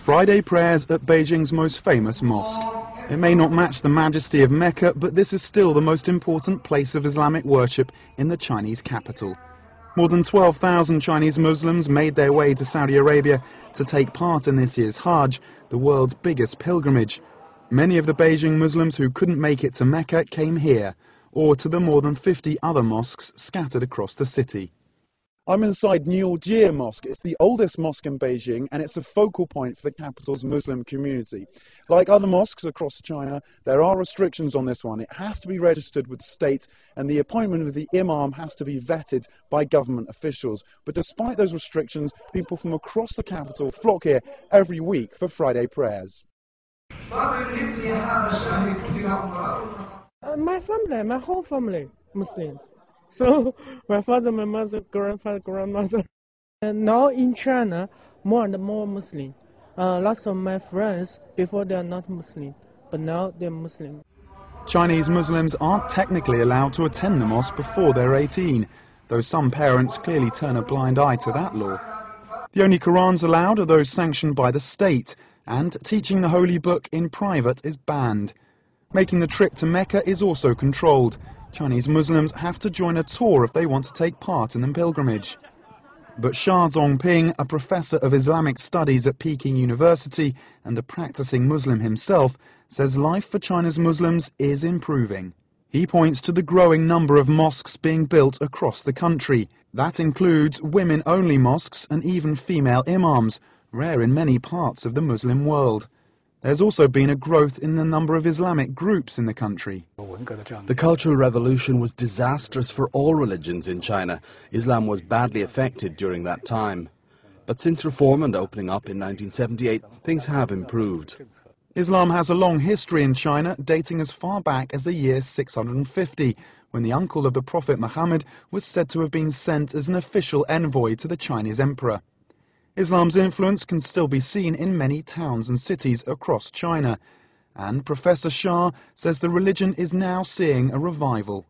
Friday prayers at Beijing's most famous mosque. It may not match the majesty of Mecca, but this is still the most important place of Islamic worship in the Chinese capital. More than 12,000 Chinese Muslims made their way to Saudi Arabia to take part in this year's Hajj, the world's biggest pilgrimage. Many of the Beijing Muslims who couldn't make it to Mecca came here, or to the more than 50 other mosques scattered across the city. I'm inside Niujie Mosque. It's the oldest mosque in Beijing, and it's a focal point for the capital's Muslim community. Like other mosques across China, there are restrictions on this one. It has to be registered with the state, and the appointment of the imam has to be vetted by government officials. But despite those restrictions, people from across the capital flock here every week for Friday prayers. My family, my whole family, Muslim. So my father, my mother, grandfather, grandmother. And now in China, more and more Muslim. Lots of my friends, before they are not Muslim, but now they're Muslim. Chinese Muslims aren't technically allowed to attend the mosque before they're 18, though some parents clearly turn a blind eye to that law. The only Qurans allowed are those sanctioned by the state, and teaching the holy book in private is banned. Making the trip to Mecca is also controlled. Chinese Muslims have to join a tour if they want to take part in the pilgrimage. But Xia Zongping, a professor of Islamic studies at Peking University and a practicing Muslim himself, says life for China's Muslims is improving. He points to the growing number of mosques being built across the country. That includes women-only mosques and even female imams, rare in many parts of the Muslim world. There's also been a growth in the number of Islamic groups in the country. The Cultural Revolution was disastrous for all religions in China. Islam was badly affected during that time. But since reform and opening up in 1978, things have improved. Islam has a long history in China, dating as far back as the year 650, when the uncle of the Prophet Muhammad was said to have been sent as an official envoy to the Chinese emperor. Islam's influence can still be seen in many towns and cities across China, and Professor Xia says the religion is now seeing a revival.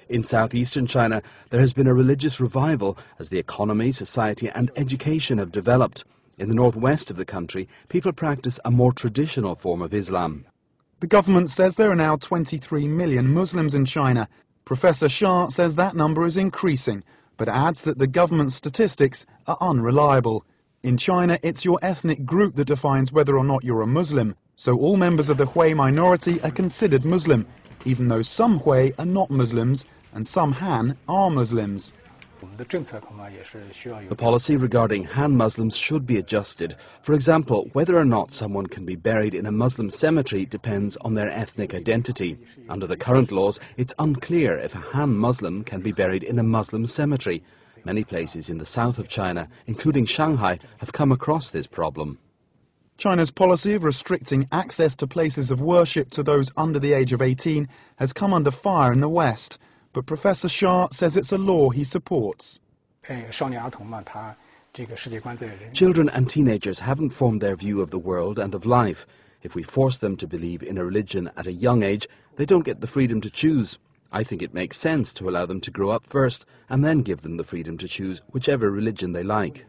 In southeastern China, there has been a religious revival as the economy, society and education have developed. In the northwest of the country, people practice a more traditional form of Islam. The government says there are now 23 million Muslims in China. Professor Xia says that number is increasing, but adds that the government statistics are unreliable. In China, it's your ethnic group that defines whether or not you're a Muslim, so all members of the Hui minority are considered Muslim, even though some Hui are not Muslims and some Han are Muslims. The policy regarding Han Muslims should be adjusted. For example, whether or not someone can be buried in a Muslim cemetery depends on their ethnic identity. Under the current laws, it's unclear if a Han Muslim can be buried in a Muslim cemetery. Many places in the south of China, including Shanghai, have come across this problem. China's policy of restricting access to places of worship to those under the age of 18 has come under fire in the West. But Professor Xia says it's a law he supports. Children and teenagers haven't formed their view of the world and of life. If we force them to believe in a religion at a young age, they don't get the freedom to choose. I think it makes sense to allow them to grow up first and then give them the freedom to choose whichever religion they like.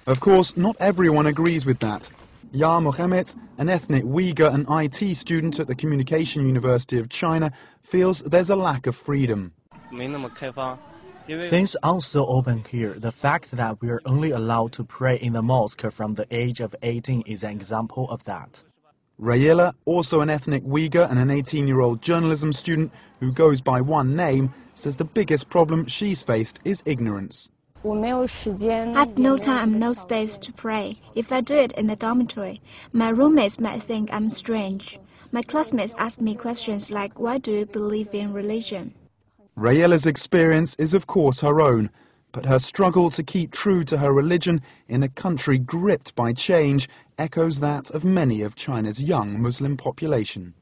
Of course, not everyone agrees with that. Ya Mohammed, an ethnic Uyghur and IT student at the Communication University of China, feels there's a lack of freedom. Things aren't so open here. The fact that we're only allowed to pray in the mosque from the age of 18 is an example of that. Rayela, also an ethnic Uyghur and an 18-year-old journalism student who goes by one name, says the biggest problem she's faced is ignorance. I've no time, no space to pray. If I do it in the dormitory, my roommates might think I'm strange. My classmates ask me questions like, why do you believe in religion? Rayela's experience is of course her own, but her struggle to keep true to her religion in a country gripped by change echoes that of many of China's young Muslim population.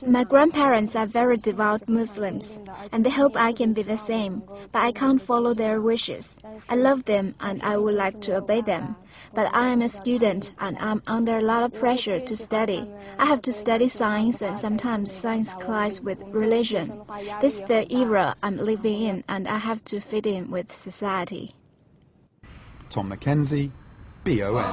My grandparents are very devout Muslims, and they hope I can be the same, but I can't follow their wishes. I love them and I would like to obey them, but I am a student and I'm under a lot of pressure to study. I have to study science and sometimes science collides with religion. This is the era I'm living in and I have to fit in with society. Tom Mackenzie, BON.